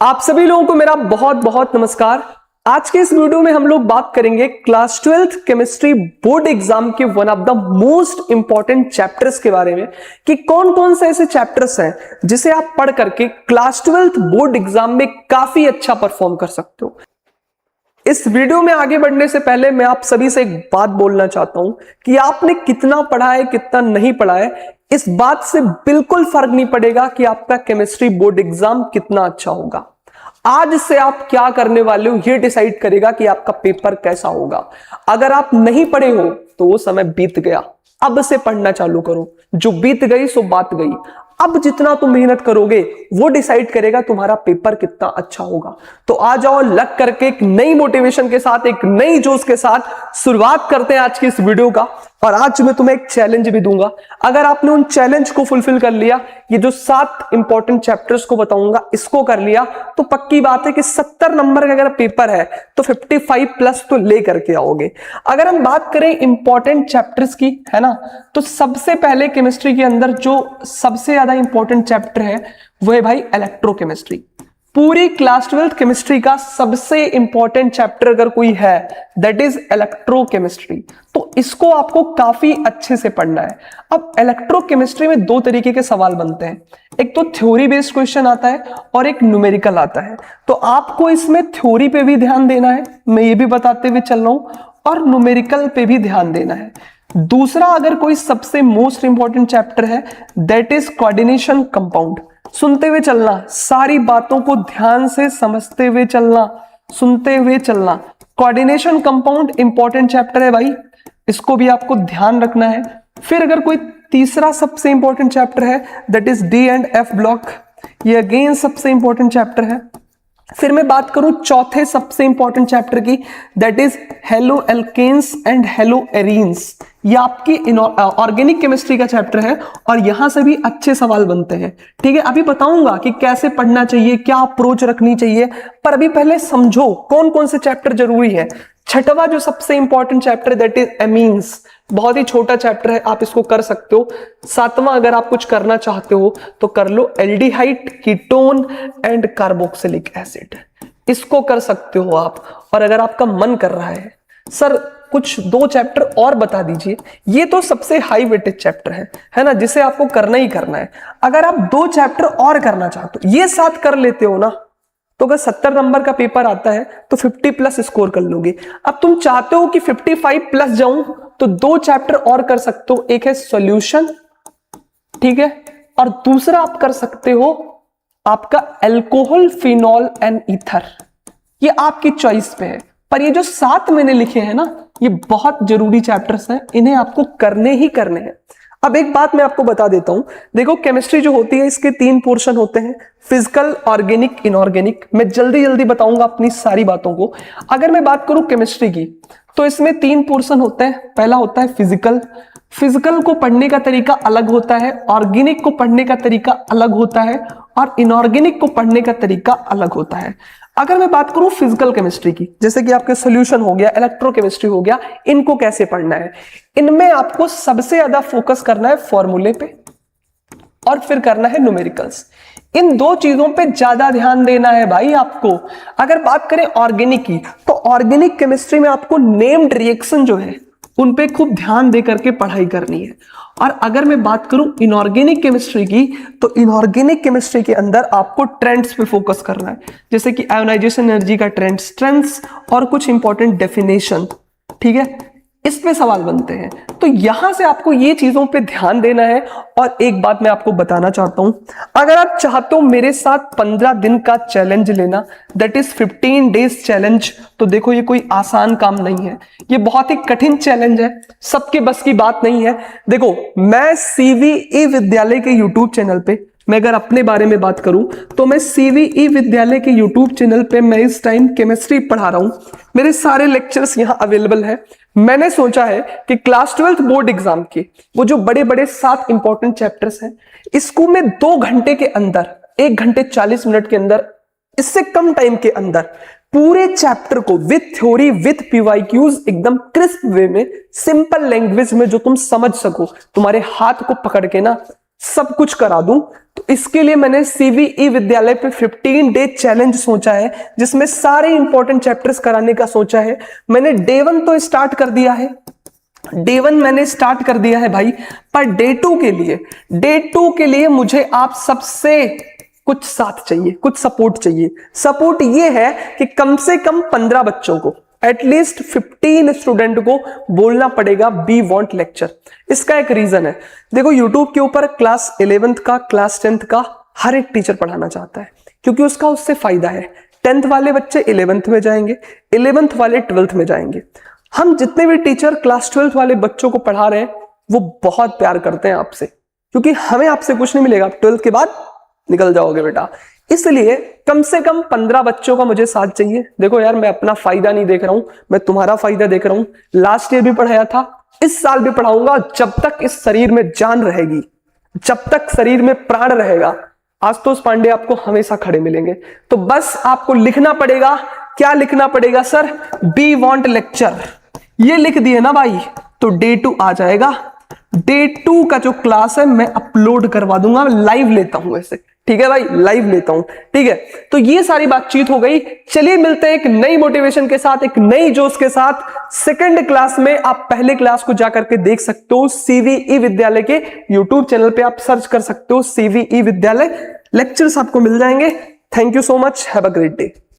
आप सभी लोगों को मेरा बहुत बहुत नमस्कार। आज के इस वीडियो में हम लोग बात करेंगे class 12th chemistry board exam के one of the most important chapters के बारे में कि कौन कौन से ऐसे चैप्टर्स हैं जिसे आप पढ़ करके क्लास 12th बोर्ड एग्जाम में काफी अच्छा परफॉर्म कर सकते हो। इस वीडियो में आगे बढ़ने से पहले मैं आप सभी से एक बात बोलना चाहता हूं कि आपने कितना पढ़ा है कितना नहीं पढ़ा है, इस बात से बिल्कुल फर्क नहीं पड़ेगा कि आपका केमिस्ट्री बोर्ड एग्जाम कितना अच्छा होगा। आज से आप क्या करने वाले हो यह डिसाइड करेगा कि आपका पेपर कैसा होगा। अगर आप नहीं पढ़े हो तो वो समय बीत गया, अब से पढ़ना चालू करो। जो बीत गई सो बात गई। अब जितना तुम मेहनत करोगे वो डिसाइड करेगा तुम्हारा पेपर कितना अच्छा होगा। तो आ जाओ लग करके एक नई मोटिवेशन के साथ, एक नई जोश के साथ शुरुआत करते हैं आज की इस वीडियो का। और आज मैं तुम्हें एक चैलेंज भी दूंगा। अगर आपने उन चैलेंज को फुलफिल कर लिया, ये जो 7 इंपॉर्टेंट चैप्टर्स को बताऊंगा इसको कर लिया, तो पक्की बात है कि 70 नंबर का अगर पेपर है तो 55 प्लस तो ले करके आओगे। अगर हम बात करें इंपॉर्टेंट चैप्टर्स की, है ना, तो सबसे पहले केमिस्ट्री के अंदर जो सबसे ज्यादा इंपॉर्टेंट चैप्टर है वो है भाई इलेक्ट्रोकेमिस्ट्री। पूरी क्लास 12th केमिस्ट्री का सबसे इंपॉर्टेंट चैप्टर अगर कोई है दैट इज इलेक्ट्रोकेमिस्ट्री। तो इसको आपको काफी अच्छे से पढ़ना है। अब इलेक्ट्रोकेमिस्ट्री में 2 तरीके के सवाल बनते हैं, एक तो थ्योरी बेस्ड क्वेश्चन आता है और एक न्यूमेरिकल आता है। तो आपको इसमें थ्योरी पे भी ध्यान देना है, मैं ये भी बताते हुए चल रहा हूं, और न्यूमेरिकल पे भी ध्यान देना है। दूसरा अगर कोई सबसे मोस्ट इंपॉर्टेंट चैप्टर है दैट इज कोऑर्डिनेशन कंपाउंड। सुनते हुए चलना, सारी बातों को ध्यान से समझते हुए चलना, सुनते हुए चलना। कोऑर्डिनेशन कंपाउंड इंपॉर्टेंट चैप्टर है भाई, इसको भी आपको ध्यान रखना है। फिर अगर कोई तीसरा सबसे इंपॉर्टेंट चैप्टर है that is D and F block, ये अगेन सबसे इंपॉर्टेंट चैप्टर है। फिर मैं बात करूं चौथे सबसे इंपॉर्टेंट चैप्टर की that is haloalkanes and haloarenes. ये आपकी ऑर्गेनिक केमिस्ट्री का चैप्टर है और यहां से भी अच्छे सवाल बनते हैं। ठीक है, अभी बताऊंगा कि कैसे पढ़ना चाहिए, क्या अप्रोच रखनी चाहिए, पर अभी पहले समझो कौन कौन से चैप्टर जरूरी है। छठवां जो सबसे important chapter that is amines, बहुत ही छोटा चैप्टर है, आप इसको कर सकते हो। 7वां अगर आप कुछ करना चाहते हो तो कर लो aldehyde, ketone and carboxylic acid, इसको कर सकते हो आप। और अगर आपका मन कर रहा है सर कुछ 2 चैप्टर और बता दीजिए, ये तो सबसे हाई वेटेज चैप्टर है ना, जिसे आपको करना ही करना है। अगर आप 2 चैप्टर और करना चाहते हो, ये 7 कर लेते हो ना, तो अगर 70 नंबर का पेपर आता है तो 50 प्लस स्कोर कर लोगे। अब तुम चाहते हो कि 55 प्लस जाऊं तो 2 चैप्टर और कर सकते हो, एक है सॉल्यूशन, ठीक है, और दूसरा आप कर सकते हो आपका अल्कोहल, फिनॉल एंड ईथर। ये आपकी चॉइस पे है, पर ये जो 7 मैंने लिखे हैं ना, ये बहुत जरूरी चैप्टर्स हैं, इन्हें आपको करने ही करने हैं। अब एक बात मैं आपको बता देता हूं, देखो केमिस्ट्री जो होती है इसके 3 पोर्शन होते हैं, फिजिकल, ऑर्गेनिक, इनऑर्गेनिक। मैं जल्दी जल्दी बताऊंगा अपनी सारी बातों को। अगर मैं बात करूं केमिस्ट्री की तो इसमें 3 पोर्शन होते हैं। पहला होता है फिजिकल, फिजिकल को पढ़ने का तरीका अलग होता है, ऑर्गेनिक को पढ़ने का तरीका अलग होता है, और इनऑर्गेनिक को पढ़ने का तरीका अलग होता है। अगर मैं बात करूं फिजिकल केमिस्ट्री की, जैसे कि आपके सॉल्यूशन हो गया, इलेक्ट्रोकेमिस्ट्री हो गया, इनको कैसे पढ़ना है, इनमें आपको सबसे ज्यादा फोकस करना है फॉर्मूले पे और फिर करना है न्यूमेरिकल्स। इन 2 चीजों पे ज्यादा ध्यान देना है भाई आपको। अगर बात करें ऑर्गेनिक की, तो ऑर्गेनिक केमिस्ट्री में आपको नेम्ड रिएक्शन जो है उन पे खूब ध्यान दे करके पढ़ाई करनी है। और अगर मैं बात करूं इनऑर्गेनिक केमिस्ट्री की, तो इनऑर्गेनिक केमिस्ट्री के अंदर आपको ट्रेंड्स पे फोकस करना है, जैसे कि आयोनाइजेशन एनर्जी का ट्रेंड्स और कुछ इंपॉर्टेंट डेफिनेशन, ठीक है, इस पे सवाल बनते हैं। तो यहां से आपको ये चीजों पे ध्यान देना है। और एक बात मैं आपको बताना चाहता हूं, अगर आप चाहते हो मेरे साथ 15 दिन का चैलेंज लेना, दैट इज 15 डेज चैलेंज, तो देखो ये कोई आसान काम नहीं है, ये बहुत ही कठिन चैलेंज है, सबके बस की बात नहीं है। देखो मैं सीवीई विद्यालय के यूट्यूब चैनल पे, मैं अगर अपने बारे में बात करूं तो मैं सीवीई विद्यालय के यूट्यूब चैनल पे मैं इस टाइम केमिस्ट्री पढ़ा रहा हूं। मेरे सारे लेक्चर्स यहां अवेलेबल है। मैंने सोचा है कि क्लास 12th बोर्ड एग्जाम के वो जो बड़े बड़े 7 इंपॉर्टेंट चैप्टर्स हैं, इसको मैं 2 घंटे के अंदर, 1 घंटे 40 मिनट के अंदर, इससे कम टाइम के अंदर पूरे चैप्टर को विथ थ्योरी, विथ पीवाईक्यूज, एकदम क्रिस्प वे में, सिंपल लैंग्वेज में, जो तुम समझ सको, तुम्हारे हाथ को पकड़ के ना सब कुछ करा दूं, तो इसके लिए मैंने सीवीई विद्यालय पे 15 डे चैलेंज सोचा है, जिसमें सारे इंपॉर्टेंट चैप्टर्स कराने का सोचा है। मैंने डे 1 तो स्टार्ट कर दिया है, डे 1 मैंने स्टार्ट कर दिया है भाई, पर डे 2 के लिए मुझे आप सबसे कुछ साथ चाहिए, कुछ सपोर्ट चाहिए। सपोर्ट ये है कि कम से कम 15 बच्चों को, एटलीस्ट 15 स्टूडेंट को बोलना पड़ेगा वी वांट लेक्चर। इसका एक रीजन है, देखो YouTube के ऊपर क्लास 11th का, क्लास 10th का हर एक टीचर पढ़ाना चाहता है, क्योंकि उसका उससे फायदा है। 10th वाले बच्चे 11th में जाएंगे, 11th वाले 12th में जाएंगे। हम जितने भी टीचर क्लास 12th वाले बच्चों को पढ़ा रहे हैं वो बहुत प्यार करते हैं आपसे, क्योंकि हमें आपसे कुछ नहीं मिलेगा, 12th के बाद निकल जाओगे बेटा। इसलिए कम से कम 15 बच्चों का मुझे साथ चाहिए। देखो यार, मैं अपना फायदा नहीं देख रहा हूं, मैं तुम्हारा फायदा देख रहा हूं। लास्ट ईयर भी पढ़ाया था, इस साल भी पढ़ाऊंगा, जब तक इस शरीर में जान रहेगी, जब तक शरीर में प्राण रहेगा। आशुतोष पांडे आपको हमेशा खड़े मिलेंगे। तो बस आपको लिखना पड़ेगा, क्या लिखना पड़ेगा सर? वी वांट लेक्चर, ये लिख दिए ना भाई, तो डे 2 आ जाएगा। डे 2 का जो क्लास है मैं अपलोड करवा दूंगा, लाइव लेता हूं ऐसे, ठीक है भाई, लाइव लेता हूं, ठीक है। तो ये सारी बातचीत हो गई। चलिए मिलते हैं एक नई मोटिवेशन के साथ, एक नई जोश के साथ। सेकंड क्लास में आप पहले क्लास को जाकर के देख सकते हो, सीवीई विद्यालय के यूट्यूब चैनल पे आप सर्च कर सकते हो सीवीई विद्यालय, लेक्चर्स आपको मिल जाएंगे। Thank you so much, have a great day.